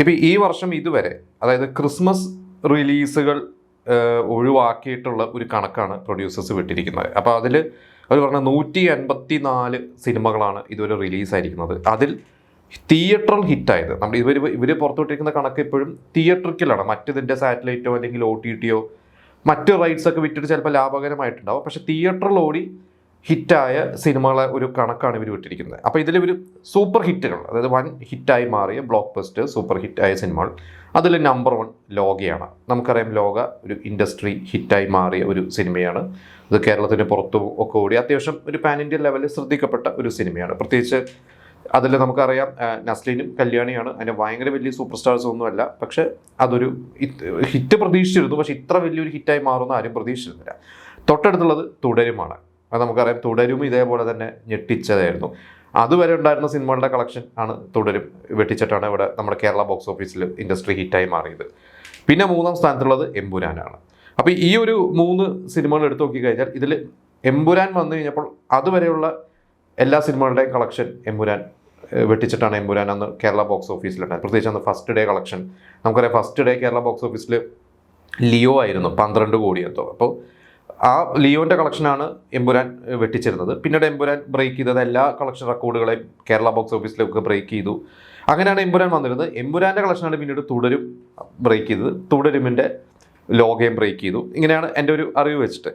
ഇപ്പം ഈ വർഷം ഇതുവരെ, അതായത് ക്രിസ്മസ് റിലീസുകൾ ഒഴിവാക്കിയിട്ടുള്ള ഒരു കണക്കാണ് പ്രൊഡ്യൂസേഴ്സ് വിട്ടിരിക്കുന്നത്. അപ്പോൾ അതിൽ അവർ പറഞ്ഞ 184 സിനിമകളാണ് ഇതുവരെ റിലീസായിരിക്കുന്നത്. അതിൽ തിയേറ്ററൽ ഹിറ്റായത്, നമ്മൾ ഇവർ പുറത്തുവിട്ടിരിക്കുന്ന കണക്ക് എപ്പോഴും തിയേറ്ററിക്കലാണ്. മറ്റിതിൻ്റെ സാറ്റലൈറ്റോ അല്ലെങ്കിൽ OTTയോ മറ്റ് റൈറ്റ്സ് ഒക്കെ വിറ്റിട്ട് ചിലപ്പോൾ ലാഭകരമായിട്ടുണ്ടാവും. പക്ഷേ തിയേറ്ററിൽ ഓടി ഹിറ്റായ സിനിമകളെ ഒരു കണക്കാണ് ഇവർ വിട്ടിരിക്കുന്നത്. അപ്പോൾ ഇതിലിവർ സൂപ്പർ ഹിറ്റുകൾ, അതായത് വൻ ഹിറ്റായി മാറിയ ബ്ലോക്ക് ബസ്റ്റർ സൂപ്പർ ഹിറ്റായ സിനിമകൾ, അതിൽ നമ്പർ 1 ലോകയാണ്. നമുക്കറിയാം, ലോക ഒരു ഇൻഡസ്ട്രി ഹിറ്റായി മാറിയ ഒരു സിനിമയാണ്. ഇത് കേരളത്തിന് പുറത്തും ഒക്കെ ഓടി അത്യാവശ്യം ഒരു പാൻ ഇന്ത്യൻ ലെവലിൽ ശ്രദ്ധിക്കപ്പെട്ട ഒരു സിനിമയാണ്. പ്രത്യേകിച്ച് അതിൽ നമുക്കറിയാം നസ്ലിനും കല്യാണിയാണ്. അതിന് ഭയങ്കര വലിയ സൂപ്പർ സ്റ്റാർസ് ഒന്നുമല്ല. പക്ഷെ അതൊരു ഹിറ്റ് പ്രതീക്ഷിച്ചിരുന്നു. പക്ഷെ ഇത്ര വലിയൊരു ഹിറ്റായി മാറുമെന്ന് ആരും പ്രതീക്ഷിച്ചിരുന്നില്ല. തൊട്ടടുത്തുള്ളത് തുടരുമാണ്. അത് നമുക്കറിയാം, തുടരും ഇതേപോലെ തന്നെ ഞെട്ടിച്ചതായിരുന്നു. അതുവരെ ഉണ്ടായിരുന്ന സിനിമകളുടെ കളക്ഷൻ ആണ് തുടരും വെട്ടിച്ചിട്ടാണ് ഇവിടെ നമ്മുടെ കേരള ബോക്സ് ഓഫീസിൽ ഇൻഡസ്ട്രി ഹിറ്റായി മാറിയത്. പിന്നെ 3ാം സ്ഥാനത്തുള്ളത് എമ്പുരാനാണ്. അപ്പോൾ ഈ ഒരു 3 സിനിമകൾ എടുത്തു നോക്കിക്കഴിഞ്ഞാൽ ഇതിൽ എമ്പുരാൻ വന്നു കഴിഞ്ഞപ്പോൾ അതുവരെയുള്ള എല്ലാ സിനിമകളുടെയും കളക്ഷൻ എമ്പുരാൻ വെട്ടിച്ചിട്ടാണ് എമ്പുരാൻ അന്ന് കേരള ബോക്സ് ഓഫീസിലുണ്ടായത്. പ്രത്യേകിച്ച് അന്ന് ഫസ്റ്റ് ഡേ കളക്ഷൻ നമുക്കറിയാം. ഫസ്റ്റ് ഡേ കേരള ബോക്സ് ഓഫീസിൽ ലിയോ ആയിരുന്നു 12 കോടി എന്തോ. അപ്പോൾ ആ ലിയോൻ്റെ കളക്ഷനാണ് എമ്പുരാൻ വെട്ടിച്ചിരുന്നത്. പിന്നീട് എമ്പുരാൻ ബ്രേക്ക് ചെയ്തത് എല്ലാ കളക്ഷൻ റെക്കോർഡുകളെയും കേരള ബോക്സ് ഓഫീസിലൊക്കെ ബ്രേക്ക് ചെയ്തു. അങ്ങനെയാണ് എമ്പുരാൻ വന്നിരുന്നത്. എമ്പുരാൻ്റെ കളക്ഷനാണ് പിന്നീട് തുടരും ബ്രേക്ക് ചെയ്തത്. തുടരുമിൻ്റെ ലോകയും ബ്രേക്ക് ചെയ്തു. ഇങ്ങനെയാണ് എൻ്റെ ഒരു അറിവ് വെച്ചിട്ട്.